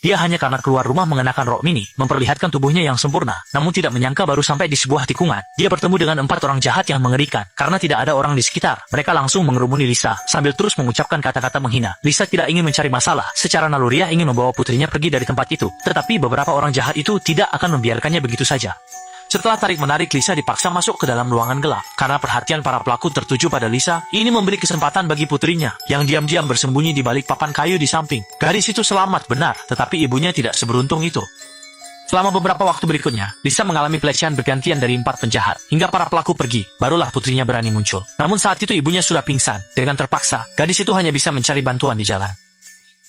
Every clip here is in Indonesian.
Dia hanya karena keluar rumah mengenakan rok mini, memperlihatkan tubuhnya yang sempurna. Namun tidak menyangka baru sampai di sebuah tikungan, dia bertemu dengan 4 orang jahat yang mengerikan. Karena tidak ada orang di sekitar, mereka langsung mengerumuni Lisa, sambil terus mengucapkan kata-kata menghina. Lisa tidak ingin mencari masalah, secara naluriah ingin membawa putrinya pergi dari tempat itu. Tetapi beberapa orang jahat itu tidak akan membiarkannya begitu saja. Setelah tarik-menarik, Lisa dipaksa masuk ke dalam ruangan gelap. Karena perhatian para pelaku tertuju pada Lisa, ini memberi kesempatan bagi putrinya, yang diam-diam bersembunyi di balik papan kayu di samping. Gadis itu selamat benar, tetapi ibunya tidak seberuntung itu. Selama beberapa waktu berikutnya, Lisa mengalami pelecehan bergantian dari 4 penjahat. Hingga para pelaku pergi, barulah putrinya berani muncul. Namun saat itu ibunya sudah pingsan. Dengan terpaksa, gadis itu hanya bisa mencari bantuan di jalan.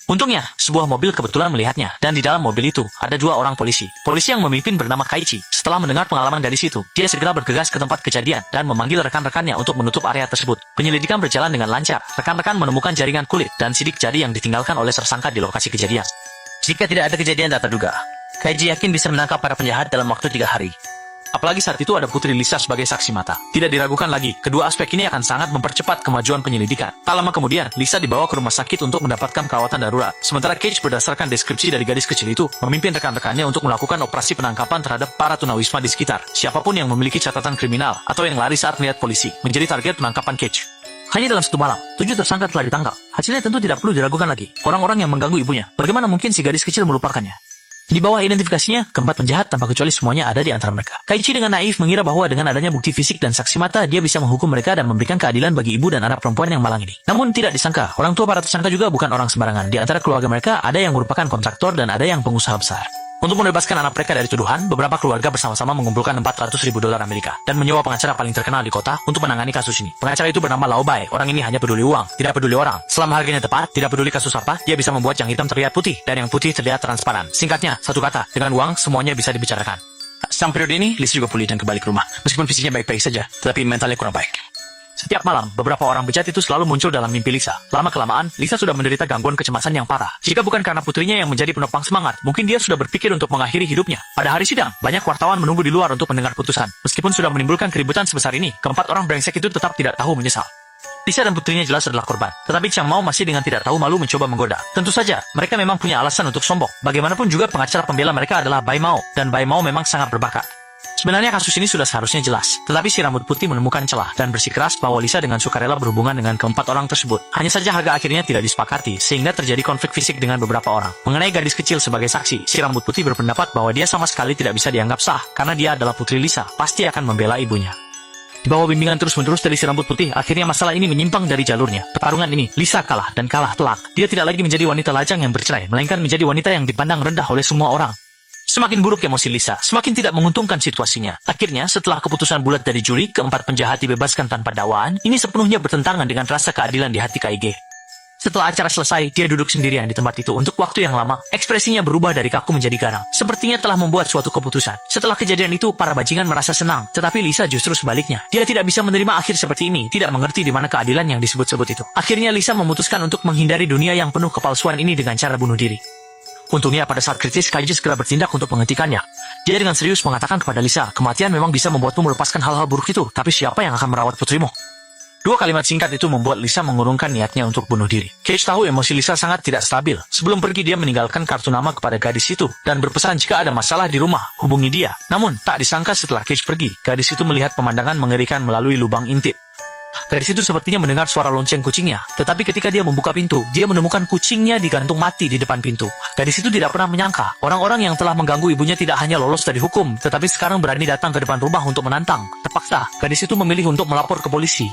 Untungnya, sebuah mobil kebetulan melihatnya, dan di dalam mobil itu, ada 2 orang polisi. Polisi yang memimpin bernama Kaichi. Setelah mendengar pengalaman gadis itu, dia segera bergegas ke tempat kejadian, dan memanggil rekan-rekannya untuk menutup area tersebut. Penyelidikan berjalan dengan lancar, rekan-rekan menemukan jaringan kulit, dan sidik jari yang ditinggalkan oleh tersangka di lokasi kejadian. Jika tidak ada kejadian tak terduga, Kaichi yakin bisa menangkap para penjahat dalam waktu 3 hari. Apalagi saat itu ada putri Lisa sebagai saksi mata. Tidak diragukan lagi, kedua aspek ini akan sangat mempercepat kemajuan penyelidikan. Tak lama kemudian, Lisa dibawa ke rumah sakit untuk mendapatkan perawatan darurat. Sementara Cage berdasarkan deskripsi dari gadis kecil itu, memimpin rekan-rekannya untuk melakukan operasi penangkapan terhadap para tunawisma di sekitar. Siapapun yang memiliki catatan kriminal, atau yang lari saat melihat polisi, menjadi target penangkapan Cage. Hanya dalam 1 malam, 7 tersangka telah ditangkap. Hasilnya tentu tidak perlu diragukan lagi. Orang-orang yang mengganggu ibunya, bagaimana mungkin si gadis kecil melupakannya? Di bawah identifikasinya, keempat penjahat tanpa kecuali semuanya ada di antara mereka. Kaichi dengan naif mengira bahwa dengan adanya bukti fisik dan saksi mata, dia bisa menghukum mereka dan memberikan keadilan bagi ibu dan anak perempuan yang malang ini. Namun tidak disangka, orang tua para tersangka juga bukan orang sembarangan. Di antara keluarga mereka, ada yang merupakan kontraktor dan ada yang pengusaha besar. Untuk membebaskan anak mereka dari tuduhan, beberapa keluarga bersama-sama mengumpulkan $400.000 Amerika dan menyewa pengacara paling terkenal di kota untuk menangani kasus ini. Pengacara itu bernama Lao Bai. Orang ini hanya peduli uang, tidak peduli orang. Selama harganya tepat, tidak peduli kasus apa, dia bisa membuat yang hitam terlihat putih dan yang putih terlihat transparan. Singkatnya, satu kata, dengan uang semuanya bisa dibicarakan. Sang periode ini, Lisa juga pulih dan kembali ke rumah. Meskipun fisiknya baik-baik saja, tetapi mentalnya kurang baik. Setiap malam, beberapa orang bejat itu selalu muncul dalam mimpi Lisa. Lama-kelamaan, Lisa sudah menderita gangguan kecemasan yang parah. Jika bukan karena putrinya yang menjadi penopang semangat, mungkin dia sudah berpikir untuk mengakhiri hidupnya. Pada hari sidang, banyak wartawan menunggu di luar untuk mendengar putusan. Meskipun sudah menimbulkan keributan sebesar ini, keempat orang brengsek itu tetap tidak tahu menyesal. Lisa dan putrinya jelas adalah korban. Tetapi Chang Mao masih dengan tidak tahu malu mencoba menggoda. Tentu saja, mereka memang punya alasan untuk sombong. Bagaimanapun juga pengacara pembela mereka adalah Bai Mao, dan Bai Mao memang sangat berbakat. Sebenarnya kasus ini sudah seharusnya jelas, tetapi si rambut putih menemukan celah dan bersikeras bahwa Lisa dengan sukarela berhubungan dengan keempat orang tersebut. Hanya saja harga akhirnya tidak disepakati, sehingga terjadi konflik fisik dengan beberapa orang. Mengenai gadis kecil sebagai saksi, si rambut putih berpendapat bahwa dia sama sekali tidak bisa dianggap sah, karena dia adalah putri Lisa, pasti akan membela ibunya. Di bawah bimbingan terus-menerus dari si rambut putih, akhirnya masalah ini menyimpang dari jalurnya. Pertarungan ini, Lisa kalah dan kalah telak. Dia tidak lagi menjadi wanita lajang yang bercerai, melainkan menjadi wanita yang dipandang rendah oleh semua orang. Semakin buruk emosi Lisa, semakin tidak menguntungkan situasinya. Akhirnya, setelah keputusan bulat dari juri, keempat penjahat dibebaskan tanpa dakwaan. Ini sepenuhnya bertentangan dengan rasa keadilan di hati Kaige. Setelah acara selesai, dia duduk sendirian di tempat itu untuk waktu yang lama. Ekspresinya berubah dari kaku menjadi garang. Sepertinya telah membuat suatu keputusan. Setelah kejadian itu, para bajingan merasa senang. Tetapi Lisa justru sebaliknya. Dia tidak bisa menerima akhir seperti ini, tidak mengerti di mana keadilan yang disebut-sebut itu. Akhirnya Lisa memutuskan untuk menghindari dunia yang penuh kepalsuan ini dengan cara bunuh diri. Untungnya pada saat kritis, Kaiji segera bertindak untuk menghentikannya. Dia dengan serius mengatakan kepada Lisa, kematian memang bisa membuatmu melepaskan hal-hal buruk itu, tapi siapa yang akan merawat putrimu? 2 kalimat singkat itu membuat Lisa mengurungkan niatnya untuk bunuh diri. Cage tahu emosi Lisa sangat tidak stabil. Sebelum pergi dia meninggalkan kartu nama kepada gadis itu, dan berpesan jika ada masalah di rumah, hubungi dia. Namun, tak disangka setelah Cage pergi, gadis itu melihat pemandangan mengerikan melalui lubang intip. Gadis itu sepertinya mendengar suara lonceng kucingnya, tetapi ketika dia membuka pintu, dia menemukan kucingnya digantung mati di depan pintu. Gadis itu tidak pernah menyangka, orang-orang yang telah mengganggu ibunya tidak hanya lolos dari hukum, tetapi sekarang berani datang ke depan rumah untuk menantang. Terpaksa, gadis itu memilih untuk melapor ke polisi.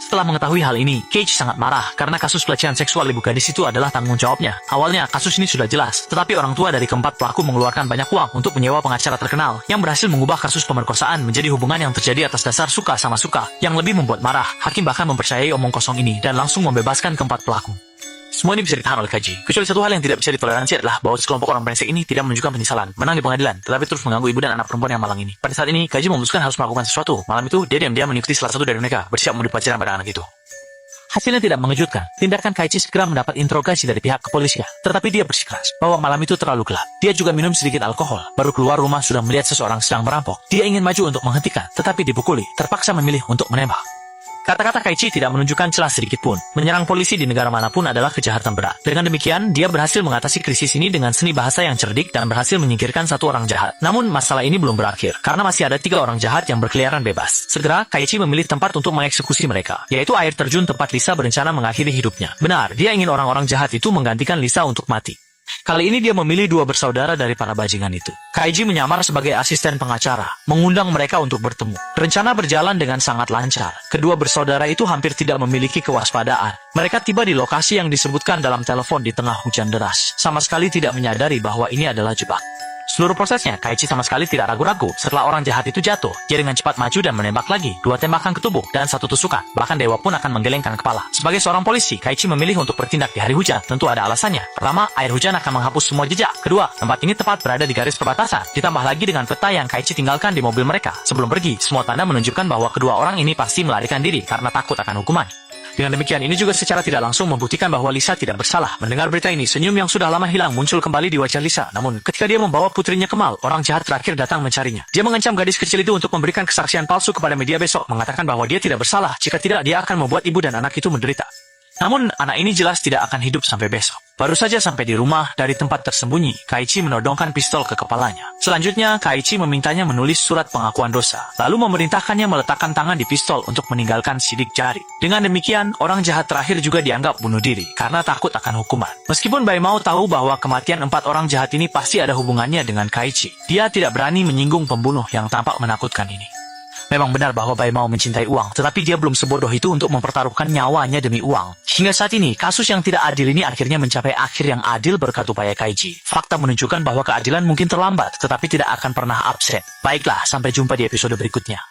Setelah mengetahui hal ini, Cage sangat marah karena kasus pelecehan seksual ibu gadis itu adalah tanggung jawabnya. Awalnya, kasus ini sudah jelas, tetapi orang tua dari keempat pelaku mengeluarkan banyak uang untuk menyewa pengacara terkenal yang berhasil mengubah kasus pemerkosaan menjadi hubungan yang terjadi atas dasar suka sama suka. Yang lebih membuat marah, hakim bahkan mempercayai omong kosong ini dan langsung membebaskan keempat pelaku. Semua ini bisa ditahan oleh Kaiji. Kecuali satu hal yang tidak bisa ditoleransi adalah bahwa sekelompok orang brengsek ini tidak menunjukkan penyesalan, menang di pengadilan, tetapi terus mengganggu ibu dan anak perempuan yang malang ini. Pada saat ini, Kaiji memutuskan harus melakukan sesuatu. Malam itu, dia diam-diam mengikuti salah satu dari mereka, bersiap memberi pelajaran pada anak itu. Hasilnya tidak mengejutkan. Tindakan Kaiji segera mendapat interogasi dari pihak kepolisian. Tetapi dia bersikeras bahwa malam itu terlalu gelap. Dia juga minum sedikit alkohol. Baru keluar rumah sudah melihat seseorang sedang merampok. Dia ingin maju untuk menghentikan, tetapi dipukuli. Terpaksa memilih untuk menembak. Kata-kata Kaichi tidak menunjukkan celah sedikit pun. Menyerang polisi di negara manapun adalah kejahatan berat. Dengan demikian, dia berhasil mengatasi krisis ini dengan seni bahasa yang cerdik dan berhasil menyingkirkan satu orang jahat. Namun, masalah ini belum berakhir, karena masih ada 3 orang jahat yang berkeliaran bebas. Segera, Kaichi memilih tempat untuk mengeksekusi mereka, yaitu air terjun tempat Lisa berencana mengakhiri hidupnya. Benar, dia ingin orang-orang jahat itu menggantikan Lisa untuk mati. Kali ini dia memilih 2 bersaudara dari para bajingan itu. Kaiji menyamar sebagai asisten pengacara, mengundang mereka untuk bertemu. Rencana berjalan dengan sangat lancar. Kedua bersaudara itu hampir tidak memiliki kewaspadaan. Mereka tiba di lokasi yang disebutkan dalam telepon di tengah hujan deras, sama sekali tidak menyadari bahwa ini adalah jebak. Seluruh prosesnya, Kaichi sama sekali tidak ragu-ragu. Setelah orang jahat itu jatuh, dia dengan cepat maju dan menembak lagi. 2 tembakan ke tubuh dan 1 tusukan. Bahkan dewa pun akan menggelengkan kepala. Sebagai seorang polisi, Kaichi memilih untuk bertindak di hari hujan. Tentu ada alasannya. Pertama, air hujan akan menghapus semua jejak. Kedua, tempat ini tepat berada di garis perbatasan. Ditambah lagi dengan peta yang Kaichi tinggalkan di mobil mereka. Sebelum pergi, semua tanda menunjukkan bahwa kedua orang ini pasti melarikan diri karena takut akan hukuman. Dengan demikian, ini juga secara tidak langsung membuktikan bahwa Lisa tidak bersalah. Mendengar berita ini, senyum yang sudah lama hilang muncul kembali di wajah Lisa. Namun, ketika dia membawa putrinya ke mal, orang jahat terakhir datang mencarinya. Dia mengancam gadis kecil itu untuk memberikan kesaksian palsu kepada media besok, mengatakan bahwa dia tidak bersalah. Jika tidak, dia akan membuat ibu dan anak itu menderita. Namun, anak ini jelas tidak akan hidup sampai besok. Baru saja sampai di rumah, dari tempat tersembunyi, Kaichi menodongkan pistol ke kepalanya. Selanjutnya, Kaichi memintanya menulis surat pengakuan dosa, lalu memerintahkannya meletakkan tangan di pistol untuk meninggalkan sidik jari. Dengan demikian, orang jahat terakhir juga dianggap bunuh diri, karena takut akan hukuman. Meskipun Bai Mao tahu bahwa kematian 4 orang jahat ini pasti ada hubungannya dengan Kaichi, dia tidak berani menyinggung pembunuh yang tampak menakutkan ini. Memang benar bahwa Bai Mao mencintai uang, tetapi dia belum sebodoh itu untuk mempertaruhkan nyawanya demi uang. Hingga saat ini, kasus yang tidak adil ini akhirnya mencapai akhir yang adil berkat upaya Kaichi. Fakta menunjukkan bahwa keadilan mungkin terlambat, tetapi tidak akan pernah absen. Baiklah, sampai jumpa di episode berikutnya.